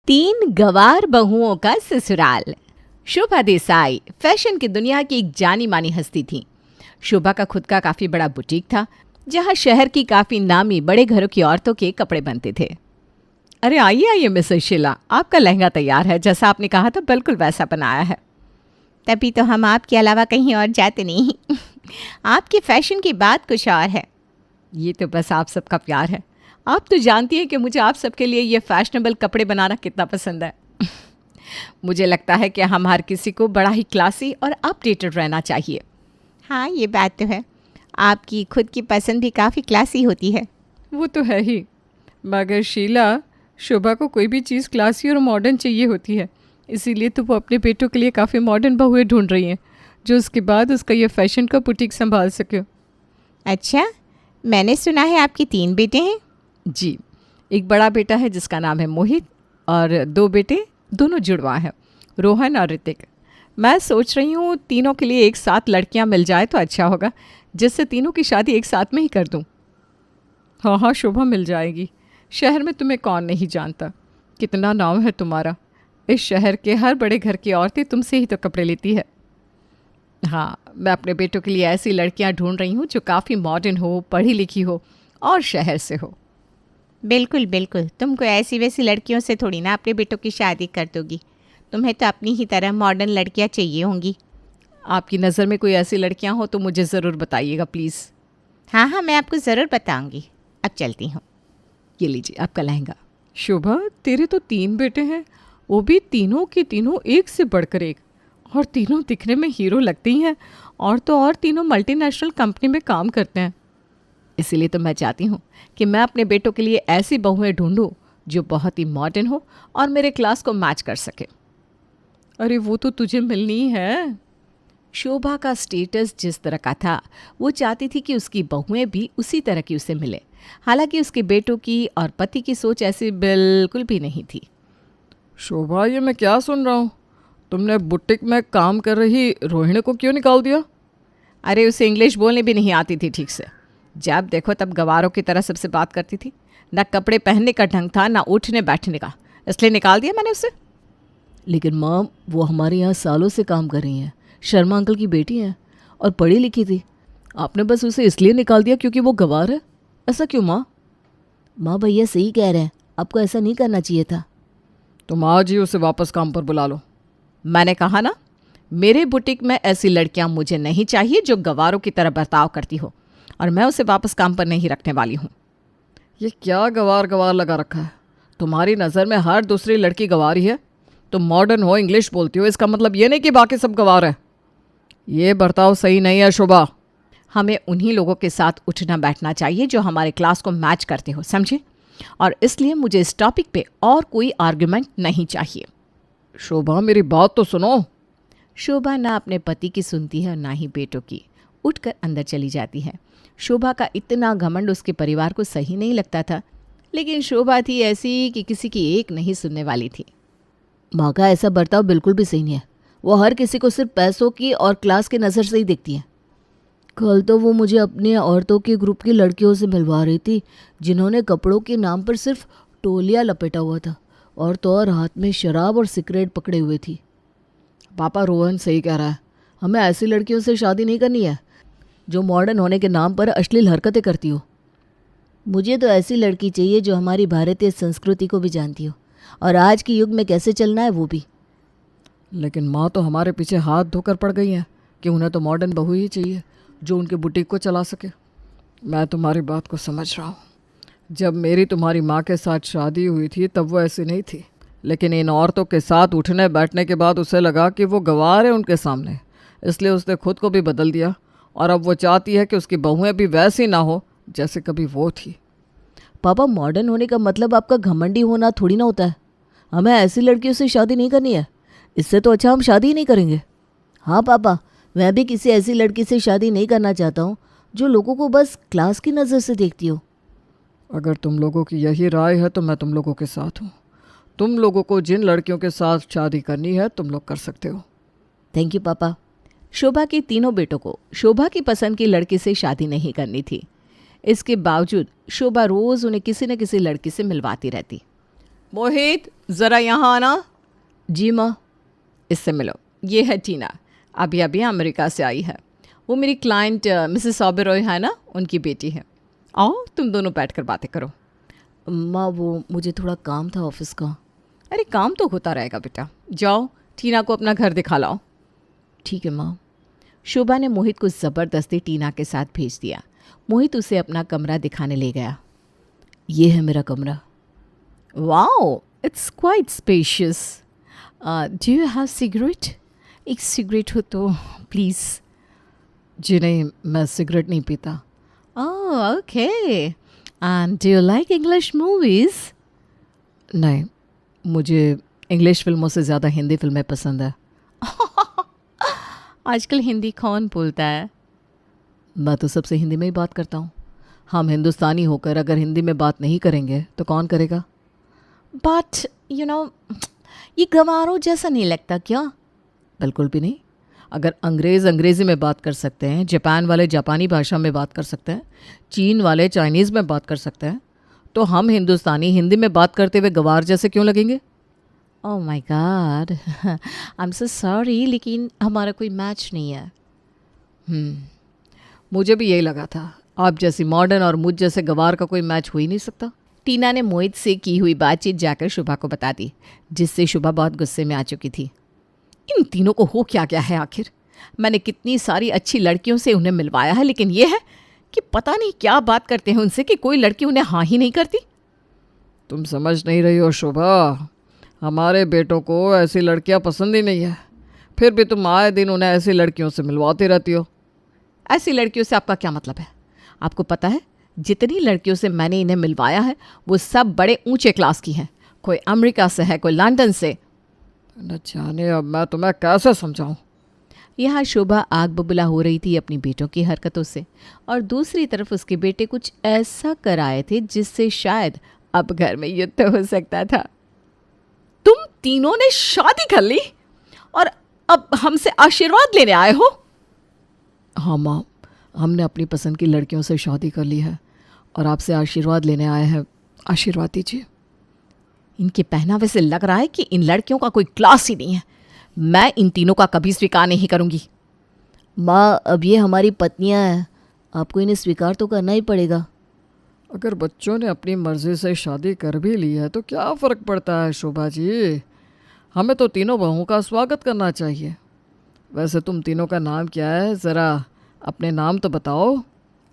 तीन गवार बहुओं का ससुराल। शोभा देसाई फैशन की दुनिया की एक जानी मानी हस्ती थी। शोभा का खुद का काफी बड़ा बुटीक था, जहां शहर की काफी नामी बड़े घरों की औरतों के कपड़े बनते थे। अरे आइए आइए मिसेस शीला, आपका लहंगा तैयार है। जैसा आपने कहा था बिल्कुल वैसा बनाया है। तभी तो हम आपके अलावा कहीं और जाते नहीं। आपकी फैशन की बात कुछ और है। ये तो बस आप सबका प्यार है। आप तो जानती हैं कि मुझे आप सबके लिए ये फैशनेबल कपड़े बनाना कितना पसंद है। मुझे लगता है कि हम हर किसी को बड़ा ही क्लासी और अपडेटेड रहना चाहिए। हाँ, ये बात तो है। आपकी खुद की पसंद भी काफ़ी क्लासी होती है। वो तो है ही, मगर शीला, शोभा को कोई भी चीज़ क्लासी और मॉडर्न चाहिए होती है। इसीलिए तो वो अपने बेटों के लिए काफ़ी मॉडर्न बहुएं ढूंढ रही हैं, जो उसके बाद उसका ये फैशन का बुटीक संभाल सके। अच्छा, मैंने सुना है आपके 3 बेटे हैं। जी, एक बड़ा बेटा है जिसका नाम है मोहित, और 2 बेटे, दोनों जुड़वा हैं, रोहन और ऋतिक। मैं सोच रही हूँ तीनों के लिए एक साथ लड़कियाँ मिल जाए तो अच्छा होगा, जिससे तीनों की शादी एक साथ में ही कर दूँ। हाँ हाँ शोभा, मिल जाएगी। शहर में तुम्हें कौन नहीं जानता, कितना नाम है तुम्हारा। इस शहर के हर बड़े घर की औरतें तुमसे ही तो कपड़े लेती है। हाँ, मैं अपने बेटों के लिए ऐसी लड़कियाँ ढूंढ रही हूँ जो काफ़ी मॉडर्न हो, पढ़ी लिखी हो और शहर से हो। बिल्कुल बिल्कुल, तुमको ऐसी वैसी लड़कियों से थोड़ी ना अपने बेटों की शादी कर दोगी। तुम्हें तो अपनी ही तरह मॉडर्न लड़कियाँ चाहिए होंगी। आपकी नज़र में कोई ऐसी लड़कियाँ हो तो मुझे ज़रूर बताइएगा प्लीज़। हाँ हाँ, मैं आपको ज़रूर बताऊंगी। अब चलती हूँ। ये लीजिए आपका लहंगा। शोभा, तेरे तो 3 बेटे हैं, वो भी तीनों के तीनों एक से बढ़कर एक, और तीनों दिखने में हीरो लगते ही हैं, और तो और तीनों मल्टीनेशनल कंपनी में काम करते हैं। इसीलिए तो मैं चाहती हूँ कि मैं अपने बेटों के लिए ऐसी बहुएं ढूंढूं जो बहुत ही मॉडर्न हो और मेरे क्लास को मैच कर सके। अरे वो तो तुझे मिलनी ही है। शोभा का स्टेटस जिस तरह का था, वो चाहती थी कि उसकी बहुएं भी उसी तरह की उसे मिले। हालांकि उसके बेटों की और पति की सोच ऐसी बिल्कुल भी नहीं थी। शोभा, ये मैं क्या सुन रहा हूँ? तुमने बुटीक में काम कर रही रोहिणी को क्यों निकाल दिया? अरे उसे इंग्लिश बोलने भी नहीं आती थी ठीक से। जब देखो तब गवारों की तरह सबसे बात करती थी। ना कपड़े पहनने का ढंग था, ना उठने बैठने का, इसलिए निकाल दिया मैंने उसे। लेकिन माँ, वो हमारे यहाँ सालों से काम कर रही हैं, शर्मा अंकल की बेटी हैं और पढ़ी लिखी थी। आपने बस उसे इसलिए निकाल दिया क्योंकि वो गवार है? ऐसा क्यों माँ? माँ भैया सही कह रहे हैं, आपको ऐसा नहीं करना चाहिए था। तुम आज ही उसे वापस काम पर बुला लो। मैंने कहा ना, मेरे बुटीक में ऐसी लड़कियां मुझे नहीं चाहिए जो गवारों की तरह बर्ताव करती हो, और मैं उसे वापस काम पर नहीं रखने वाली हूँ। ये क्या गवार गवार लगा रखा है? तुम्हारी नज़र में हर दूसरी लड़की गवार ही है। तुम मॉडर्न हो, इंग्लिश बोलती हो, इसका मतलब ये नहीं कि बाकी सब गवार है। ये बर्ताव सही नहीं है शोभा। हमें उन्हीं लोगों के साथ उठना बैठना चाहिए जो हमारे क्लास को मैच करते हो, समझे? और इसलिए मुझे इस टॉपिक पे और कोई आर्गुमेंट नहीं चाहिए। शोभा, मेरी बात तो सुनो। शोभा ना अपने पति की सुनती है और ना ही बेटों की। उठकर अंदर चली जाती है। शोभा का इतना घमंड उसके परिवार को सही नहीं लगता था, लेकिन शोभा थी ऐसी कि किसी की एक नहीं सुनने वाली थी। माँ का ऐसा बर्ताव बिल्कुल भी सही नहीं है। वो हर किसी को सिर्फ पैसों की और क्लास की नज़र से ही देखती है। कल तो वो मुझे अपने औरतों के ग्रुप की लड़कियों से मिलवा रही थी, जिन्होंने कपड़ों के नाम पर सिर्फ टोलिया लपेटा हुआ था, और तो और हाथ में शराब और सिगरेट पकड़े हुए थी। पापा, रोहन सही कह रहा है। हमें ऐसी लड़कियों से शादी नहीं करनी है जो मॉडर्न होने के नाम पर अश्लील हरकतें करती हो। मुझे तो ऐसी लड़की चाहिए जो हमारी भारतीय संस्कृति को भी जानती हो, और आज के युग में कैसे चलना है वो भी। लेकिन माँ तो हमारे पीछे हाथ धोकर पड़ गई हैं कि उन्हें तो मॉडर्न बहू ही चाहिए जो उनके बुटीक को चला सके। मैं तुम्हारी बात को समझ रहा हूँ। जब मेरी तुम्हारी माँ के साथ शादी हुई थी तब वो ऐसी नहीं थी, लेकिन इन औरतों के साथ उठने बैठने के बाद उसे लगा कि वो गवार है उनके सामने, इसलिए उसने खुद को भी बदल दिया, और अब वो चाहती है कि उसकी बहुएं भी वैसी ना हो जैसे कभी वो थी। पापा, मॉडर्न होने का मतलब आपका घमंडी होना थोड़ी ना होता है। हमें ऐसी लड़कियों से शादी नहीं करनी है। इससे तो अच्छा हम शादी ही नहीं करेंगे। हाँ पापा, मैं भी किसी ऐसी लड़की से शादी नहीं करना चाहता हूँ जो लोगों को बस क्लास की नज़र से देखती हो। अगर तुम लोगों की यही राय है तो मैं तुम लोगों के साथ हूँ। तुम लोगों को जिन लड़कियों के साथ शादी करनी है तुम लोग कर सकते हो। थैंक यू पापा। शोभा के तीनों बेटों को शोभा की पसंद की लड़की से शादी नहीं करनी थी। इसके बावजूद शोभा रोज़ उन्हें किसी न किसी लड़की से मिलवाती रहती। मोहित ज़रा यहाँ आना। जी माँ। इससे मिलो, ये है टीना, अभी अभी अमेरिका से आई है। वो मेरी क्लाइंट मिसेस ओबेरॉय है ना, उनकी बेटी है। आओ तुम दोनों बैठकर बातें करो। माँ वो मुझे थोड़ा काम था ऑफिस का। अरे काम तो होता रहेगा बेटा, जाओ टीना को अपना घर दिखा लाओ। ठीक है माँ। शोभा ने मोहित को ज़बरदस्ती टीना के साथ भेज दिया। मोहित उसे अपना कमरा दिखाने ले गया। ये है मेरा कमरा। Wow, it's quite spacious. Do you have cigarette? एक सिगरेट हो तो प्लीज़। जी नहीं, मैं सिगरेट नहीं पीता। Oh okay. And do you like English movies? नहीं, मुझे इंग्लिश फिल्मों से ज़्यादा हिंदी फिल्में पसंद है। आजकल हिंदी कौन बोलता है? मैं तो सबसे हिंदी में ही बात करता हूँ। हम हिंदुस्तानी होकर अगर हिंदी में बात नहीं करेंगे तो कौन करेगा? बट यू नो, ये गंवारों जैसा नहीं लगता क्या? बिल्कुल भी नहीं। अगर अंग्रेज़ अंग्रेज़ी में बात कर सकते हैं, जापान वाले जापानी भाषा में बात कर सकते हैं, चीन वाले चाइनीज़ में बात कर सकते हैं, तो हम हिंदुस्तानी हिंदी में बात करते हुए गंवार जैसे क्यों लगेंगे? Oh my God, I am so sorry, लेकिन हमारा कोई मैच नहीं है। मुझे भी यही लगा था। आप जैसी मॉडर्न और मुझ जैसे गंवार का कोई मैच हो ही नहीं सकता। टीना ने मोहित से की हुई बातचीत जाकर शुभा को बता दी, जिससे शुभा बहुत गुस्से में आ चुकी थी। इन तीनों को हो क्या गया है आखिर? मैंने कितनी सारी अच्छी लड़कियों से उन्हें मिलवाया है, लेकिन ये है कि पता नहीं क्या बात करते हैं उनसे कि कोई लड़की उन्हें हाँ ही नहीं करती। तुम समझ नहीं रही हो शोभा, हमारे बेटों को ऐसी लड़कियां पसंद ही नहीं है, फिर भी तुम आए दिन उन्हें ऐसी लड़कियों से मिलवाती रहती हो। ऐसी लड़कियों से आपका क्या मतलब है? आपको पता है जितनी लड़कियों से मैंने इन्हें मिलवाया है वो सब बड़े ऊंचे क्लास की हैं। कोई अमेरिका से है, कोई लंदन से। न जाने अब मैं तुम्हें कैसे समझाऊं। यहाँ शोभा आग बबूला हो रही थी अपनी बेटों की हरकतों से, और दूसरी तरफ उसके बेटे कुछ ऐसा कर आए थे जिससे शायद अब घर में युद्ध हो सकता था। तुम तीनों ने शादी कर ली और अब हमसे आशीर्वाद लेने आए हो? हाँ माँ, हमने अपनी पसंद की लड़कियों से शादी कर ली है और आपसे आशीर्वाद लेने आए हैं। आशीर्वाद दीजिए। इनके पहनावे से लग रहा है कि इन लड़कियों का कोई क्लास ही नहीं है। मैं इन तीनों का कभी स्वीकार नहीं करूंगी। माँ अब ये हमारी पत्नियाँ हैं, आपको इन्हें स्वीकार तो करना ही पड़ेगा। अगर बच्चों ने अपनी मर्जी से शादी कर भी ली है तो क्या फ़र्क पड़ता है शोभा जी? हमें तो तीनों बहुओं का स्वागत करना चाहिए। वैसे तुम तीनों का नाम क्या है? ज़रा अपने नाम तो बताओ।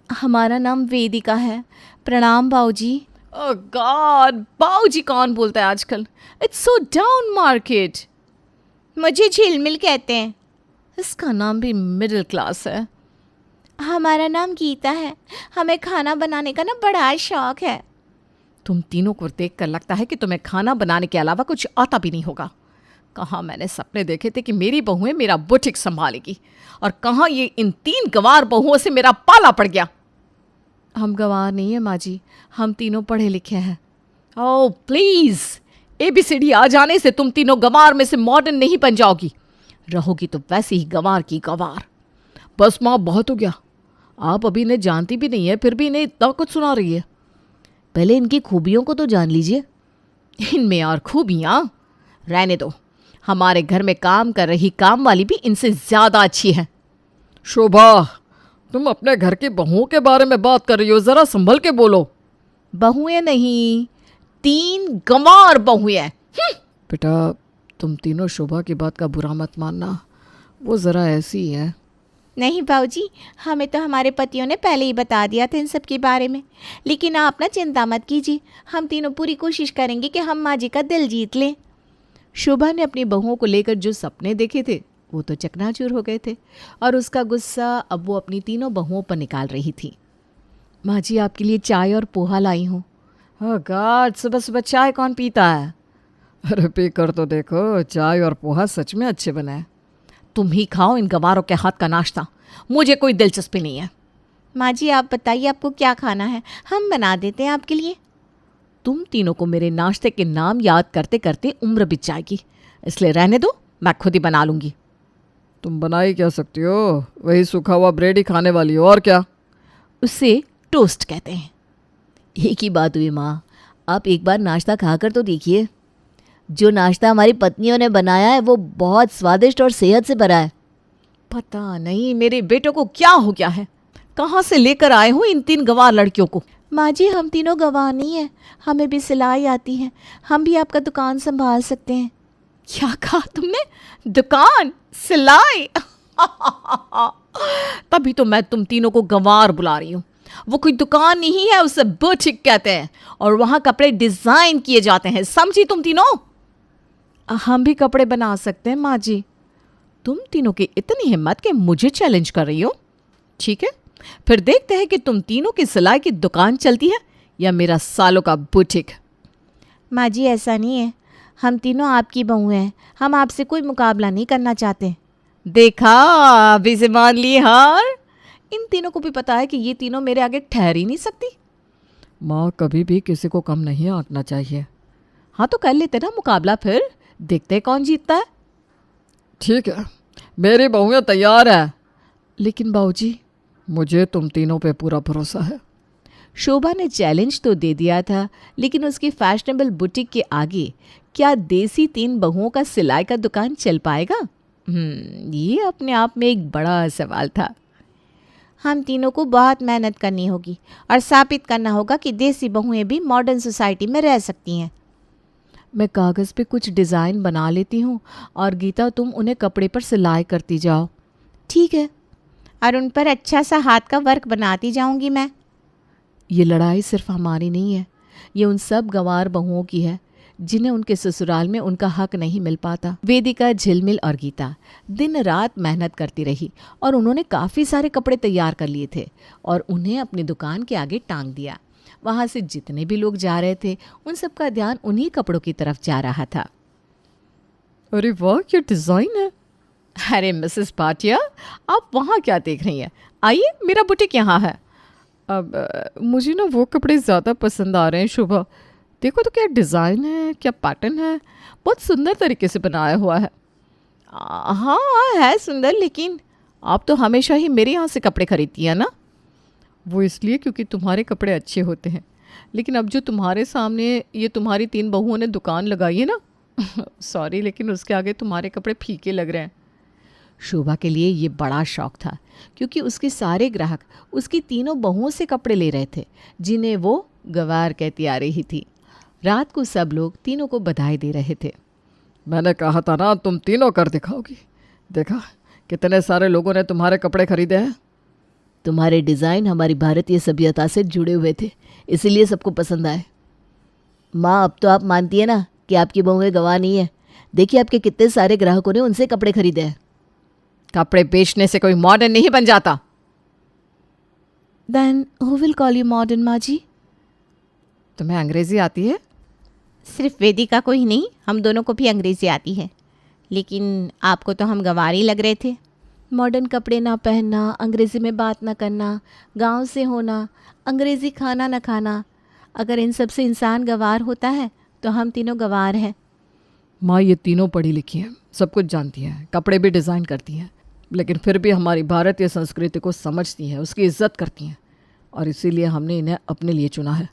हमारा नाम वेदिका है। प्रणाम बाऊजी। ओह गॉड, बाऊजी कौन बोलता है आजकल? It's so down market. मुझे झिलमिल कहते हैं। इसका नाम भी मिडिल क्लास है। हमारा नाम गीता है। हमें खाना बनाने का ना बड़ा शौक है। तुम तीनों को देखकर लगता है कि तुम्हें खाना बनाने के अलावा कुछ आता भी नहीं होगा। कहाँ मैंने सपने देखे थे कि मेरी बहुएं मेरा बुटीक संभालेगी, और कहाँ ये इन 3 गंवार बहुओं से मेरा पाला पड़ गया। हम गंवार नहीं है माँ जी, हम तीनों पढ़े लिखे हैं। ओह प्लीज़, ABCD आ जाने से तुम तीनों गंवार में से मॉडर्न नहीं बन जाओगी। रहोगी तो वैसे ही गंवार की गंवार। बस माँ, बहुत हो गया। आप अभी इन्हें जानती भी नहीं है, फिर भी इन्हें इतना कुछ सुना रही है। पहले इनकी खूबियों को तो जान लीजिए। इनमें और खूबियाँ रहने दो। हमारे घर में काम कर रही काम वाली भी इनसे ज़्यादा अच्छी है। शोभा, तुम अपने घर की बहुओं के बारे में बात कर रही हो, ज़रा संभल के बोलो। बहुएं नहीं, 3 गंवार बहुएं। बेटा, तुम तीनों शोभा की बात का बुरा मत मानना, वो ज़रा ऐसी ही है। नहीं बाऊजी, हमें तो हमारे पतियों ने पहले ही बता दिया था इन सब के बारे में। लेकिन आप ना चिंता मत कीजिए, हम तीनों पूरी कोशिश करेंगे कि हम माँ जी का दिल जीत लें। शोभा ने अपनी बहुओं को लेकर जो सपने देखे थे वो तो चकनाचूर हो गए थे, और उसका गुस्सा अब वो अपनी तीनों बहुओं पर निकाल रही थी। माँ जी, आपके लिए चाय और पोहा लाई हूँ। ओह गॉड, सुबह सुबह चाय कौन पीता है? अरे पी कर तो देखो, चाय और पोहा सच में अच्छे बने हैं। तुम ही खाओ इन गंवारों के हाथ का नाश्ता, मुझे कोई दिलचस्पी नहीं है। माँ जी आप बताइए आपको क्या खाना है, हम बना देते हैं आपके लिए। तुम तीनों को मेरे नाश्ते के नाम याद करते करते उम्र बीत जाएगी, इसलिए रहने दो, मैं खुद ही बना लूँगी। तुम बना ही क्या सकती हो? वही सूखा हुआ ब्रेड ही खाने वाली हो, और क्या? उसे टोस्ट कहते हैं। एक ही बात हुई माँ, आप एक बार नाश्ता खाकर तो देखिए। जो नाश्ता हमारी पत्नियों ने बनाया है वो बहुत स्वादिष्ट और सेहत से भरा है। पता नहीं मेरे बेटों को क्या हो गया है, कहाँ से लेकर आए हो इन 3 गंवार लड़कियों को। माँ जी हम तीनों गवाह नहीं हैं, हमें भी सिलाई आती है, हम भी आपका दुकान संभाल सकते हैं। क्या कहा तुमने? दुकान? सिलाई? तभी तो मैं तुम तीनों को गंवार बुला रही हूँ। वो कोई दुकान नहीं है, उसे बुटीक कहते हैं, और वहाँ कपड़े डिज़ाइन किए जाते हैं, समझी तुम तीनों? हम भी कपड़े बना सकते हैं माँ जी। तुम तीनों की इतनी हिम्मत कि मुझे चैलेंज कर रही हो? ठीक है, फिर देखते हैं कि तुम तीनों की सिलाई की दुकान चलती है या मेरा सालों का बुटीक। माँ जी ऐसा नहीं है, हम तीनों आपकी बहू हैं, हम आपसे कोई मुकाबला नहीं करना चाहते। देखा, अभी से मान ली हार। इन तीनों को भी पता है कि ये तीनों मेरे आगे ठहर ही नहीं सकती। माँ कभी भी किसी को कम नहीं आंकना चाहिए। हाँ तो कर लेते ना मुकाबला, फिर देखते हैं कौन जीतता है। ठीक है, मेरी बहुएं तैयार है, लेकिन बाबूजी मुझे तुम तीनों पे पूरा भरोसा है। शोभा ने चैलेंज तो दे दिया था, लेकिन उसकी फैशनेबल बुटीक के आगे क्या देसी 3 बहुओं का सिलाई का दुकान चल पाएगा? ये अपने आप में एक बड़ा सवाल था। हम तीनों को बहुत मेहनत करनी होगी और साबित करना होगा कि देसी बहुएं भी मॉडर्न सोसाइटी में रह सकती हैं। मैं कागज़ पे कुछ डिज़ाइन बना लेती हूँ और गीता तुम उन्हें कपड़े पर सिलाई करती जाओ। ठीक है, और उन पर अच्छा सा हाथ का वर्क बनाती जाऊंगी मैं। ये लड़ाई सिर्फ हमारी नहीं है, ये उन सब गंवार बहुओं की है जिन्हें उनके ससुराल में उनका हक नहीं मिल पाता। वेदिका, झिलमिल और गीता दिन रात मेहनत करती रही और उन्होंने काफ़ी सारे कपड़े तैयार कर लिए थे और उन्हें अपनी दुकान के आगे टांग दिया। वहाँ से जितने भी लोग जा रहे थे उन सब का ध्यान उन्हीं कपड़ों की तरफ जा रहा था। अरे वाह, क्या डिज़ाइन है। अरे मिसेस भाटिया, आप वहाँ क्या देख रही हैं? आइए, मेरा बुटीक यहाँ है। अब मुझे ना वो कपड़े ज़्यादा पसंद आ रहे हैं शोभा। देखो तो क्या डिज़ाइन है, क्या पैटर्न है, बहुत सुंदर तरीके से बनाया हुआ है। हाँ है सुंदर, लेकिन आप तो हमेशा ही मेरे यहाँ से कपड़े खरीदती हैं ना? वो इसलिए क्योंकि तुम्हारे कपड़े अच्छे होते हैं, लेकिन अब जो तुम्हारे सामने ये तुम्हारी 3 बहुओं ने दुकान लगाई है ना सॉरी, लेकिन उसके आगे तुम्हारे कपड़े फीके लग रहे हैं। शोभा के लिए ये बड़ा शौक था, क्योंकि उसके सारे ग्राहक उसकी तीनों बहुओं से कपड़े ले रहे थे, जिन्हें वो गंवार कहती आ रही थी। रात को सब लोग तीनों को बधाई दे रहे थे। मैंने कहा था ना तुम तीनों कर दिखाओगी। देखा कितने सारे लोगों ने तुम्हारे कपड़े खरीदे हैं। तुम्हारे डिज़ाइन हमारी भारतीय सभ्यता से जुड़े हुए थे, इसीलिए सबको पसंद आए। माँ अब तो आप मानती है ना कि आपकी बहुएं गवाह नहीं है। देखिए आपके कितने सारे ग्राहकों ने उनसे कपड़े खरीदे हैं। कपड़े बेचने से कोई मॉडर्न नहीं बन जाता। Then who will call you modern माँ जी? तुम्हें अंग्रेजी आती है? सिर्फ वेदिका को ही नहीं, हम दोनों को भी अंग्रेज़ी आती है, लेकिन आपको तो हम गंवार ही लग रहे थे। मॉडर्न कपड़े ना पहनना, अंग्रेज़ी में बात ना करना, गांव से होना, अंग्रेज़ी खाना ना खाना, अगर इन सब से इंसान गंवार होता है तो हम तीनों गंवार हैं। माँ ये तीनों पढ़ी लिखी हैं, सब कुछ जानती हैं, कपड़े भी डिज़ाइन करती हैं, लेकिन फिर भी हमारी भारतीय संस्कृति को समझती हैं, उसकी इज्जत करती हैं, और इसीलिए हमने इन्हें अपने लिए चुना है।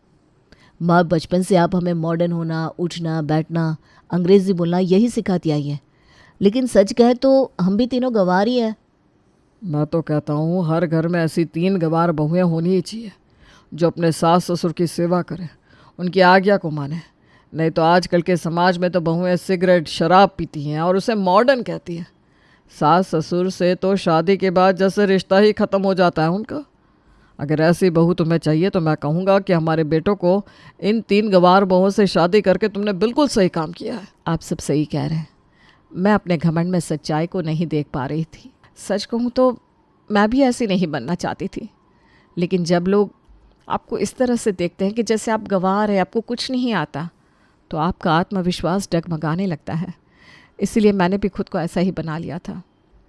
माँ बचपन से आप हमें मॉडर्न होना, उठना बैठना, अंग्रेज़ी बोलना यही सिखाती आई है, लेकिन सच कहे तो हम भी तीनों गंवार ही हैं। मैं तो कहता हूँ हर घर में ऐसी 3 गंवार बहुएं होनी ही चाहिए जो अपने सास ससुर की सेवा करें, उनकी आज्ञा को माने। नहीं तो आजकल के समाज में तो बहुएं सिगरेट शराब पीती हैं और उसे मॉडर्न कहती हैं। सास ससुर से तो शादी के बाद जैसे रिश्ता ही ख़त्म हो जाता है उनका। अगर ऐसी बहू तुम्हें चाहिए तो मैं कहूँगा कि हमारे बेटों को इन 3 गंवार बहुओं से शादी करके तुमने बिल्कुल सही काम किया है। आप सब सही कह रहे हैं। मैं अपने घमंड में सच्चाई को नहीं देख पा रही थी। सच कहूँ तो मैं भी ऐसी नहीं बनना चाहती थी, लेकिन जब लोग आपको इस तरह से देखते हैं कि जैसे आप गंवार हैं, आपको कुछ नहीं आता, तो आपका आत्मविश्वास डगमगाने लगता है। इसीलिए मैंने भी खुद को ऐसा ही बना लिया था,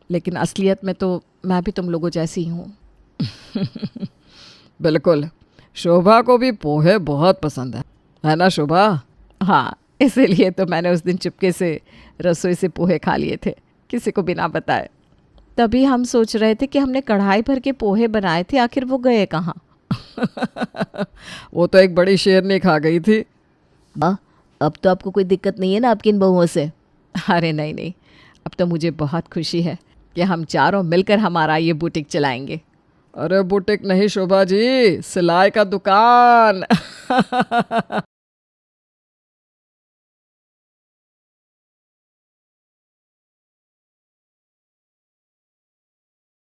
लेकिन असलियत में तो मैं भी तुम लोगों जैसी ही हूँ। बिल्कुल, शोभा को भी पोहे बहुत पसंद है ना शोभा? हाँ, इसीलिए तो मैंने उस दिन चुपके से रसोई से पोहे खा लिए थे, किसी को बिना बताए। तभी हम सोच रहे थे कि हमने कढ़ाई भर के पोहे बनाए थे, आखिर वो गए कहाँ? वो तो एक बड़ी शेरनी खा गई थी। वाह, अब तो आपको कोई दिक्कत नहीं है ना आपकी इन बहुओं से? अरे नहीं नहीं, अब तो मुझे बहुत खुशी है कि हम चारों मिलकर हमारा ये बुटीक चलाएंगे। अरे बुटीक नहीं शोभा जी, सिलाई का दुकान।